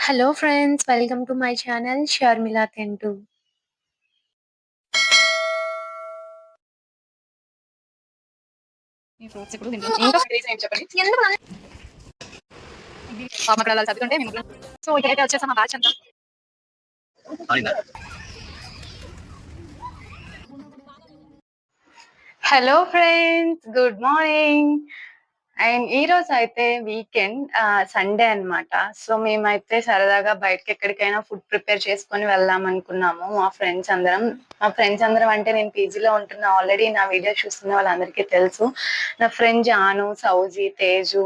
Hello friends, welcome to my channel Sharmila Tentu. ఈ fruits ఇప్పుడు తింటాం. ఇంకా రీజన్ ఏంటి చెప్పండి? ఇది పాపం అలా చదువుతుంటే మేము సో ఇక్కడైతే వచ్చేసాం మా బ్యాచ్ అంతా. Hello friends, good morning. And ఈ రోజు అయితే వీకెండ్, సండే అన్నమాట. సో మేమైతే సరదాగా బయటకి ఎక్కడికైనా ఫుడ్ ప్రిపేర్ చేసుకొని వెళ్దాం అనుకున్నాము. మా ఫ్రెండ్స్ అందరం అంటే నేను పీజీలో ఉంటున్నా. ఆల్రెడీ నా వీడియో చూస్తున్న వాళ్ళందరికీ తెలుసు. నా ఫ్రెండ్ జాను, సౌజీ, తేజు,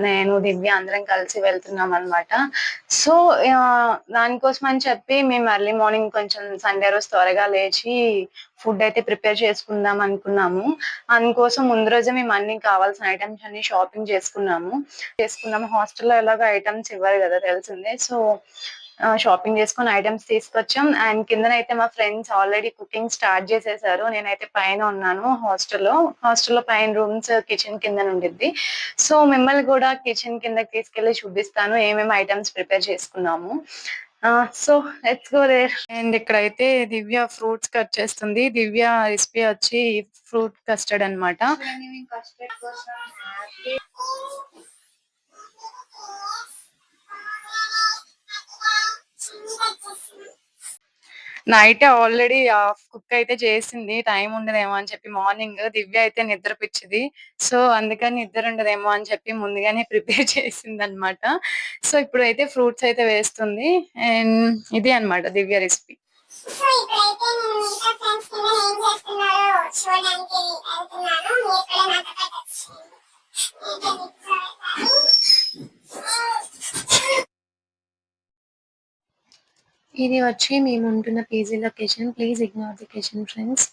నేను, దివ్య అందరం కలిసి వెళ్తున్నాం అనమాట. సో దానికోసం అని చెప్పి మేము ఎర్లీ మార్నింగ్ కొంచెం సండే రోజు త్వరగా లేచి ఫుడ్ అయితే ప్రిపేర్ చేసుకుందాం అనుకున్నాము. అందుకోసం ముందు రోజే మేము అన్ని కావాల్సిన ఐటమ్స్ అన్ని షాపింగ్ చేసుకున్నాము. హాస్టల్లో ఎలాగో ఐటమ్స్ ఇవ్వరు కదా, తెలిసిందే. సో షాపింగ్ చేసుకుని ఐటమ్స్ తీసుకొచ్చాం. అండ్ కిందనైతే మా ఫ్రెండ్స్ ఆల్రెడీ కుకింగ్ స్టార్ట్ చేసేసారు. నేనైతే పైన ఉన్నాను హాస్టల్లో పైన రూమ్స్ కిచెన్ కింద ఉండిద్ది. సో మిమ్మల్ని కూడా కిచెన్ కిందకి తీసుకెళ్లి చూపిస్తాను ఏమేమి ఐటమ్స్ ప్రిపేర్ చేసుకున్నాము. So let's go there. And ఇక్కడైతే దివ్య ఫ్రూట్స్ కట్ చేస్తుంది. దివ్య రెసిపీ వచ్చి ఫ్రూట్ కస్టర్డ్ అనమాట. నైట్ ఆల్రెడీ కుక్ అయితే చేసింది. టైం ఉండదేమో అని చెప్పి మార్నింగ్ దివ్య అయితే నిద్ర పిచ్చిది. సో అందుకని నిద్ర ఉండదేమో అని చెప్పి ముందుగానే ప్రిపేర్ చేసింది అనమాట. సో ఇప్పుడు అయితే ఫ్రూట్స్ అయితే వేస్తుంది. అండ్ ఇది అనమాట దివ్య రెసిపీ. సో ఇప్పుడైతే నేను ఇంకా ఫ్రెండ్స్ కింద ఏం చేస్తున్నారో చూడడానికి వెళ్తున్నాను. మీరు కూడా నాతో పాటు వచ్చేయండి. ఇది వచ్చి మేము ఉంటున్న PG location. Please ignore the kitchen friends.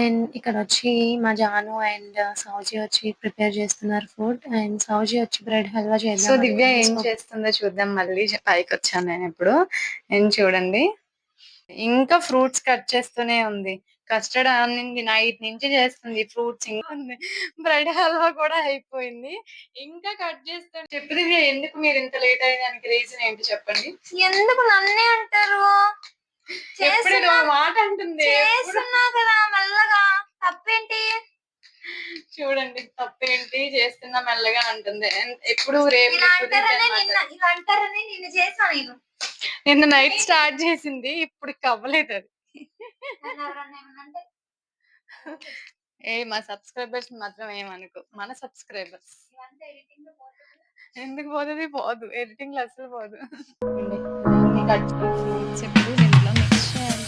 And ఇక్కడ వచ్చి మా జాను అండ్ సౌజీ వచ్చి ప్రిపేర్ చేస్తున్నారు ఫుడ్. అండ్ సౌజీ వచ్చి బ్రెడ్ హల్వా సో చేద్దాం. దివ్య ఏం చేస్తుందో చూద్దాం. మళ్ళీ పైకి వచ్చాను నేను ఇప్పుడు. ఏం చూడండి, ఇంకా ఫ్రూట్స్ కట్ చేస్తూనే ఉంది. కస్టర్డ్ అన్నింది, నైట్ నుంచి చేస్తుంది. ఫ్రూట్స్ ఇంకా ఉంది. బ్రెడ్ హల్వా కూడా అయిపోయింది. ఇంకా కట్ చేస్తాను. చెప్పు దివ్య, ఎందుకు మీరు ఇంత లేట్ అయ్యేదానికి రీజన్ ఏంటి చెప్పండి. ఎందుకు నన్నే అంటారు? ఎప్పుడు ఇది ఒక మాట అంటుంది. చేస్తున్నా కదా మెల్లగా, తప్పేంటి? చూడండి, తప్పేంటి, చేస్తున్నా మెల్లగా అంటుంది. ఎప్పుడు రేపు ఇలా అంటారని నిన్న చేశాను నేను. నిన్న నైట్ స్టార్ట్ చేసింది, ఇప్పుడు అవ్వలేదు అది. మా సబ్స్క్రైబర్స్ మాత్రం ఏమనుకో, మన సబ్స్క్రైబర్స్. ఎందుకు పోతుంది? పోదు, ఎడిటింగ్ లో అసలు పోదు. ఫ్రూట్స్ ఇప్పుడు దీంట్లో మిక్స్ చేయాలి.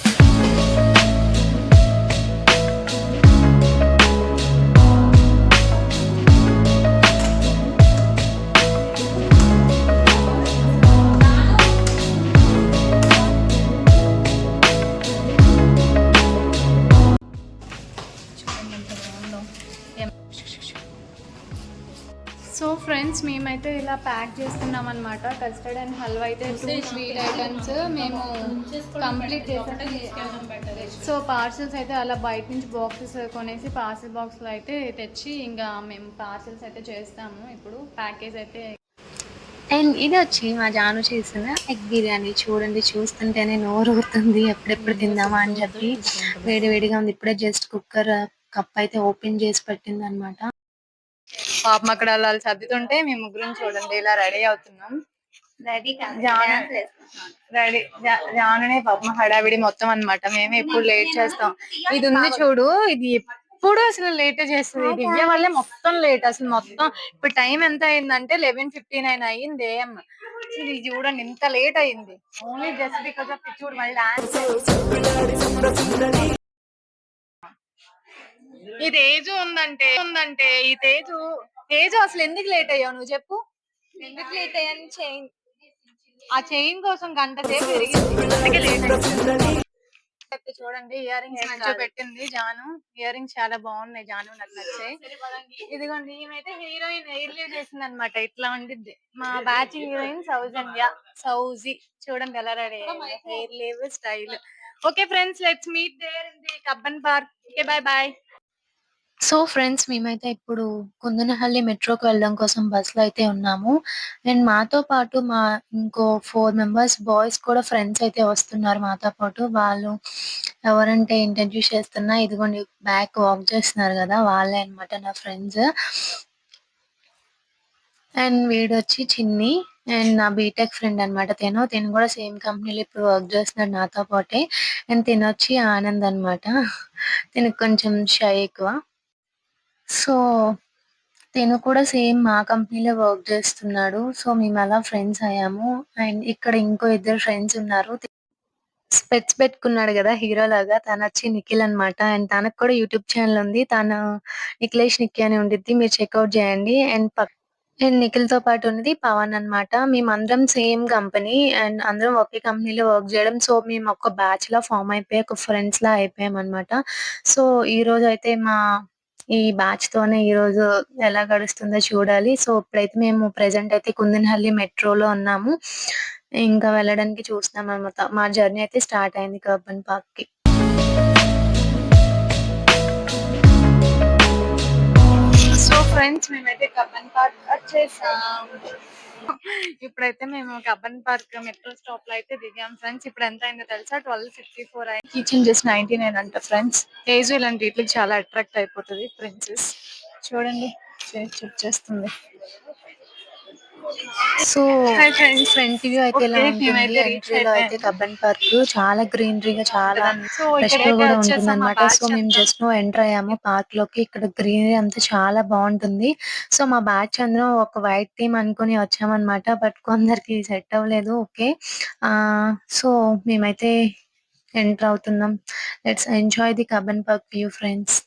సో ఫ్రెండ్స్, మేమైతే ఇలా ప్యాక్ చేస్తున్నాం అనమాట. కస్టర్డ్ అండ్ హల్వా అయితే 2 స్వీట్ ఐటమ్స్ మేము కంప్లీట్ చేసాం. సో పార్సల్స్ అయితే అలా బయట నుంచి బాక్సెస్ కొనేసి పార్సల్ బాక్స్లో అయితే తెచ్చి ఇంకా మేము పార్సల్స్ అయితే చేస్తాము. ఇప్పుడు ప్యాకేజ్ అయితే. అండ్ ఇది వచ్చి మా జాను చేసిన ఎగ్ బిర్యానీ. చూడండి, చూస్తుంటేనే నోరు ఊరుతుంది. ఎప్పుడెప్పుడు తిందామా అని చెప్పి. వేడివేడిగా ఉంది. ఇప్పుడే జస్ట్ కుక్కర్ కప్ అయితే ఓపెన్ చేసి పెట్టింది అనమాట. పాపం అక్కడ అలా సర్దుతుంటే మేము ముగ్గురం చూడండి ఇలా రెడీ అవుతున్నాం. జానునే పాపం హడావిడి మొత్తం అనమాట. మేమే ఇప్పుడు లేట్ చేస్తాం. ఇది ఉంది చూడు, ఇది ఎప్పుడు అసలు లేట్ చేస్తుంది. దివ్య వల్లే మొత్తం లేట్. అసలు మొత్తం ఇప్పుడు టైం ఎంత అయిందంటే 11:59 అయ్యింది ఏఎం. ఇది చూడండి ఎంత లేట్ అయింది. ఓన్లీ జస్ట్ బికాస్ ఆఫ్ చూడు మళ్ళీ డాన్స్. ఈ తేజు ఉందంటే ఈ తేజు అసలు ఎందుకు లేట్ అయ్యావు నువ్వు చెప్పు. ఎందుకు లేట్ అయ్యాను? ఆ చైన్ కోసం గంట సేపు పెరిగింది, అందుకే లేట్ అయింది. చూడండి, ఇయర్ రింగ్స్ మంచిగా పెట్టింది జాను. ఇయర్ రింగ్స్ చాలా బాగున్నాయి జాను, నాకు నచ్చాయి. ఇదిగోండి, ఈమెయితే హీరోయిన్ హెయిర్ లీవ్ చేసింది అనమాట. ఇట్లా ఉండిద్ది. మా బ్యాచ్ హీరోయిన్ సౌజీ చూడండి ఎలా రెడీ అయ్యింది. Hair leave style. Okay friends, let's meet there in the Cubbon park. Okay, bye boy. So friends మేమైతే ఇప్పుడు కుందనహల్లి మెట్రోకి వెళ్ళడం కోసం బస్‌లో అయితే ఉన్నాము. అండ్ మాతో పాటు ఇంకో 4 మెంబర్స్ బాయ్స్ కూడా ఫ్రెండ్స్ అయితే వస్తున్నారు మాతో పాటు. వాళ్ళు ఎవరంటే ఇంట్రడ్యూస్ చేస్తున్నా ఇదిగోండి బ్యాక్ వాక్ చేస్తున్నారు గదా! వాళ్ళే అన్నమాట నా ఫ్రెండ్స్. అండ్ వీడొచ్చి చిన్ని అండ్ నా బీటెక్ ఫ్రెండ్ అన్నమాట తిను. తిను కూడా సేమ్ కంపెనీలో ఇప్పుడు వర్క్ చేస్తున్నాడు నాతో పాటే. అండ్ తినొచ్చి ఆనంద్ అన్నమాట. తినకు కొంచెం షై ఎక్కువ. సో తిను కూడా సేమ్ మా కంపెనీలో వర్క్ చేస్తున్నాడు. సో మేమలా ఫ్రెండ్స్ అయ్యాము. అండ్ ఇక్కడ ఇంకో ఇద్దరు ఫ్రెండ్స్ ఉన్నారు. స్పెక్స్ పెట్టుకున్నాడు గదా! హీరోలాగా తనొచ్చి నిఖిల్ అన్నమాట. అండ్ తనకు కూడా యూట్యూబ్ ఛానెల్ ఉంది. తను నిఖిలేష్ నిక్కీ అని ఉండిద్ది. మీరు చెక్‌ఔట్ చేయండి. అండ్ నిఖిల్‌తో పాటు ఉన్నది పవన్ అన్నమాట. మేమందరం సేమ్ కంపెనీ అండ్ అందరం ఒకే కంపెనీలో వర్క్ జేయడం. సో మేము ఒక బ్యాచ్‌లా ఫార్మ్ అయిపోయి ఒక ఫ్రెండ్స్‌లా అయిపోయామన్నమాట. సో ఈరోజైతే ఈ బ్యాచ్‌తోనే ఈరోజు ఎలా గడుస్తుందో చూడాలి. సో ఇప్పుడైతే మేము ప్రెజెంట్ అయితే కుందనహల్లి మెట్రోలో ఉన్నాము. ఇంకా వెళ్ళడానికి చూస్తున్నామనమాట. మా జర్నీ అయితే స్టార్ట్ అయింది కబ్బన్ పార్క్‌కి. సో ఫ్రెండ్స్ మేమైతే కబ్బన్ పార్క్ వచ్చేసాం. ఇప్పుడైతే మేము కబ్బన్ పార్క్ మెట్రో స్టాప్ లో అయితే దిగాం ఫ్రెండ్స్. ఇప్పుడు ఎంత అయిందో తెలుసా? 12:54 అయింది. కిచెన్ జస్ట్ 99 అంట ఫ్రెండ్స్. ఏజ్ ఇలాంటి వీటికి చాలా అట్రాక్ట్ అయిపోతుంది ప్రిన్సెస్. చూడండి చేస్తుంది. So hi friends. Front view అయితే ఇలా ఓకే ఉంటుంది. మేమైతే రీచ్ ఎంట్రీలో అయితే అయిపోయాము. కబ్బన్ పార్క్ చాలా గ్రీనరీగా చాలా సో ఫ్రెష్‌గా ఇక్కడైతే కూడా వచ్చేసాం మా ఉంటుందన్నమాట. సో బ్యాచ్ మేము అంతా. జస్ట్ ఎంటర్ అయ్యాము పార్క్‌లోకి. ఇక్కడ గ్రీనరీ అంతా చాలా బావుంటుంది. సో మా బ్యాచ్ అందరం ఒక వైట్ థీమ్ అనుకుని వచ్చామన్నమాట. బట్ కొందరికి సెట్ అవ్వలేదు. ఓకే. సో మేమైతే ఎంటర్ అవుతున్నాం. Let's enjoy the Cubbon park view friends.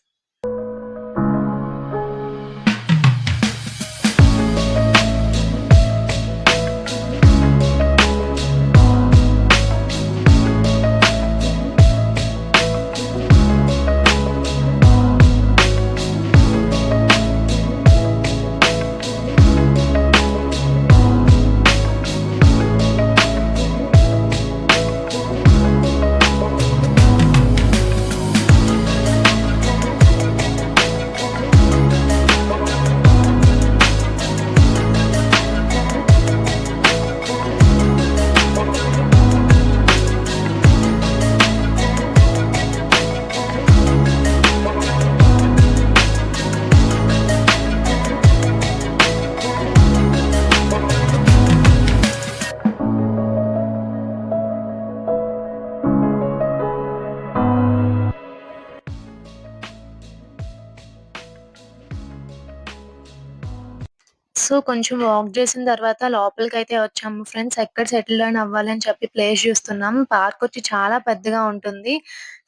So, కొంచెం వాక్ చేసిన తర్వాత లోపలికైతే వచ్చాము ఫ్రెండ్స్. ఎక్కడ సెటిల్ డౌన్ అవ్వాలని చెప్పి ప్లేస్ చూస్తున్నాం. పార్కొచ్చి చాలా పెద్దగా ఉంటుంది.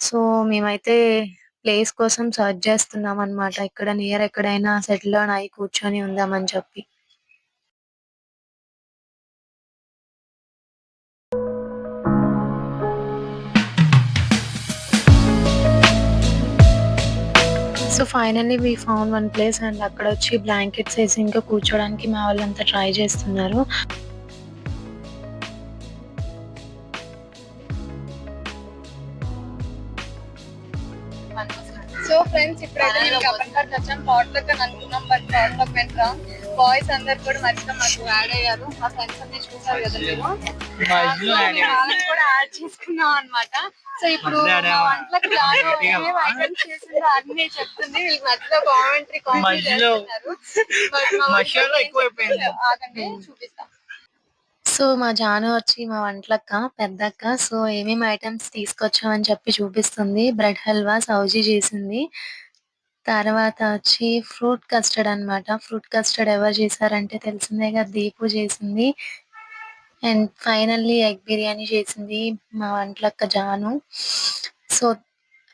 సో, మేమైతే ప్లేస్ కోసం సెర్చ్ చేస్తున్నామనమాట. ఇక్కడ నియర్ ఎక్కడైనా సెటిల్ డౌన్ అయ్యి కూర్చొని ఉందామని చెప్పి. So, finally we found one place and అక్కడొచ్చి బ్లాంకెట్స్ ఏసి ఇంకా కూర్చోడానికి మా వాళ్ళంతా ట్రై చేస్తున్నారు. సో ఫ్రెండ్స్ ఇప్పుడైతే మేము కబ్బన్ పార్క్ వచ్చాం. పాట్లక్ అని అనుకున్నాం బట్ పాట్లక్ వెంట బాయ్స్ అందరు కూడా మధ్యలో మాకు యాడ్ అయ్యారు. మా ఫ్రెండ్స్ అన్ని చూసారు కదా మీరు. వాళ్ళని కూడా యాడ్ చేసుకున్నాం అన్నమాట. సో ఇప్పుడు మా వంటలకు జాను ఏమేమి ఐటమ్స్ చేసిందో అన్ని చెప్తుంది. వీళ్ళకి మధ్యలో కామెంటరీ చేస్తున్నారు. బట్ మా ఆగండి చూపిస్తాం. సో, మా జాను వచ్చి మా వంటలక్క, పెద్దక్క. సో, ఏమేమి ఐటెమ్స్ తీసుకొచ్చామని చెప్పి చూపిస్తుంది. బ్రెడ్ హల్వా సౌజీ చేసింది. తర్వాత వచ్చి ఫ్రూట్ కస్టర్డ్ అన్నమాట. ఫ్రూట్ కస్టర్డ్ ఎవరు చేశారంటే తెలిసిందేగా దీపు చేసింది. అండ్ ఫైనల్లీ ఎగ్ బిర్యానీ చేసింది మా వంటలక్క జాను. సో,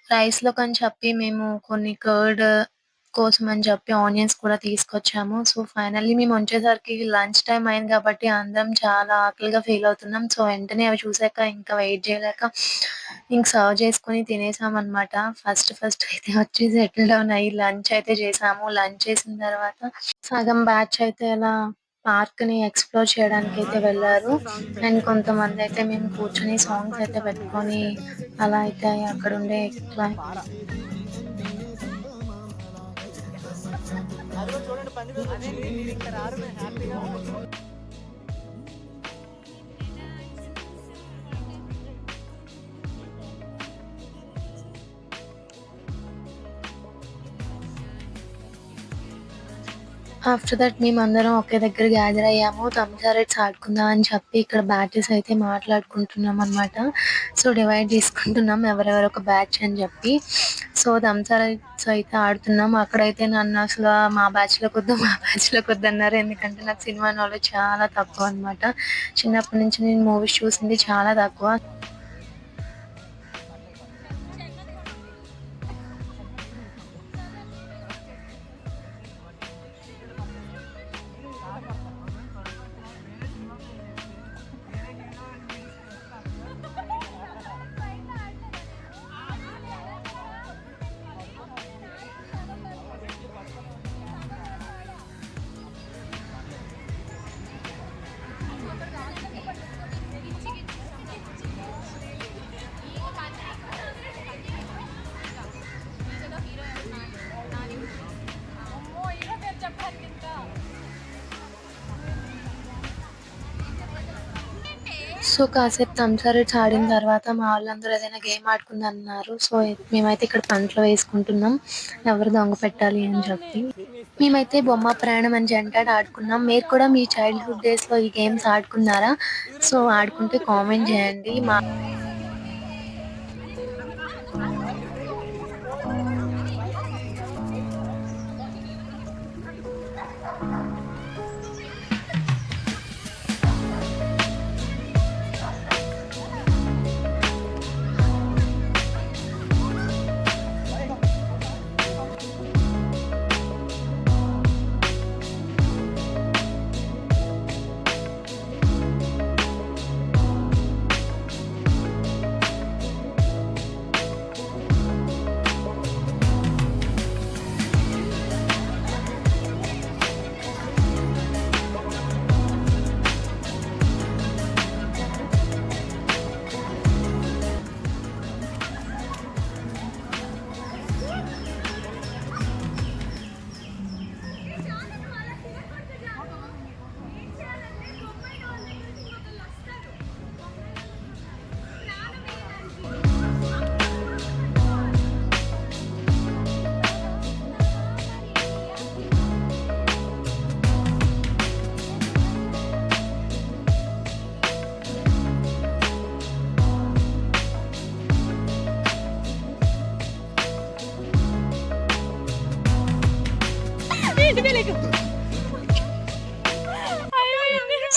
రైస్‌లోకని చెప్పి మేము కొన్ని కర్డ్ కోసం అని చెప్పి ఆనియన్స్ కూడా తీసుకొచ్చాము. సో, ఫైనల్లీ మేము వచ్చేసరికి లంచ్ టైమ్ అయింది కాబట్టి అందరం చాలా ఆకలిగా ఫీల్ అవుతున్నాం. సో, వెంటనే అవి చూసాక ఇంకా వెయిట్ చేయలేక ఇంక సర్వ్ చేసుకొని తినేసామన్నమాట. ఫస్ట్ అయితే వచ్చి సెటిల్ డౌన్ అయ్యి లంచ్ అయితే చేసాము. లంచ్ చేసిన తర్వాత సగం బ్యాచ్ అయితే అలా పార్క్‌ని ఎక్స్‌ప్లోర్ చేయడానికైతే వెళ్లారు. అండ్ కొంతమందయితే మేము కూర్చొని సాంగ్స్ అయితే పెట్టుకొని అలా అయితే అక్కడుండే ఆఫ్టర్ దట్ మేమందరం ఒకే దగ్గర గ్యాదర్ అయ్యాము. థమ్స్ ఆడుకుందాం అని చెప్పి ఇక్కడ బ్యాచెస్ అయితే మాట్లాడుకుంటున్నాం అనమాట. సో డివైడ్ చేసుకుంటున్నాం ఎవరెవరు ఒక బ్యాచ్ అని చెప్పి. సో థమ్స్ అయితే ఆడుతున్నాం. అక్కడైతే నన్ను అసలు మా బ్యాచ్లోకి వద్దు మా బ్యాచ్లోకి వద్దు అన్నారు. ఎందుకంటే నాకు సినిమా నాలెడ్జ్ చాలా తక్కువ అనమాట. చిన్నప్పటి నుంచి నేను మూవీస్ చూసింది చాలా తక్కువ. సో కాసేపు థమ్స్ ఆడిన తర్వాత మా వాళ్ళందరూ ఏదైనా గేమ్ ఆడుకుందాం అన్నారు. సో మేమైతే ఇక్కడ పంటలు వేసుకుంటున్నాం ఎవరు దొంగ పెట్టాలి అని చెప్పి. మేమైతే బొమ్మ ప్రాణం అని జంటాట ఆడుకున్నాం. మీరు కూడా మీ చైల్డ్హుడ్ డేస్ లో ఈ గేమ్స్ ఆడుకున్నారా? సో ఆడుకుంటే కామెంట్ చేయండి.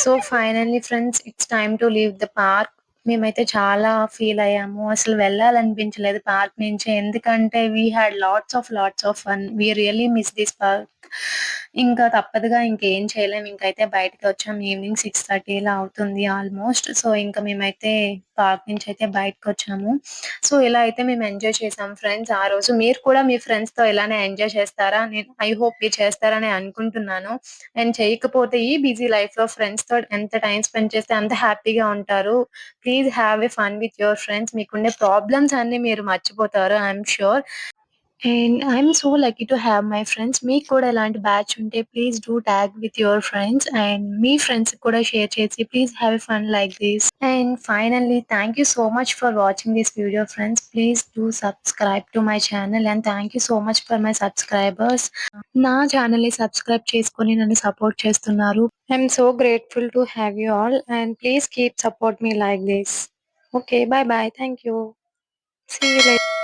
So finally friends it's time to leave the park. మేమైతే చాలా ఫీల్ అయ్యాము. అసలు వెళ్ళాలనిపించలేదు పార్క్ నుంచి. ఎందుకంటే we had lots of fun. We really miss this park. ఇంకా తప్పదుగా ఇంకేం చేయలేము. ఇంకైతే బయటకి వచ్చాము. ఈవినింగ్ 6:30 ఇలా అవుతుంది ఆల్మోస్ట్. సో ఇంకా మేమైతే పార్క్ నుంచి అయితే బయటకు వచ్చాము. సో ఇలా అయితే మేము ఎంజాయ్ చేసాం ఫ్రెండ్స్ ఆ రోజు. మీరు కూడా మీ ఫ్రెండ్స్ తో ఇలానే ఎంజాయ్ చేస్తారా? నేను ఐ హోప్ మీరు చేస్తారని అనుకుంటున్నాను. అండ్ చేయకపోతే ఈ బిజీ లైఫ్ లో ఫ్రెండ్స్ తో ఎంత టైం స్పెండ్ చేస్తే అంత హ్యాపీగా ఉంటారు. Please have a fun with your friends. మీకుండే ప్రాబ్లమ్స్ అన్ని మీరు మర్చిపోతారు I'm sure. And I'm so lucky to have my friends. మీకు కూడా ఇలాంటి బ్యాచ్ ఉంటే please do tag with your friends and మీ ఫ్రెండ్స్ కూడా షేర్ చేసి please have fun like this. And finally thank you so much for watching this video friends. Please do subscribe to my channel and thank you so much for my subscribers. నా channel ని subscribe చేసుకొని నన్ను support చేస్తున్నారు. I'm so grateful to have you all and please keep support me like this. Okay, bye bye. Thank you. See you later.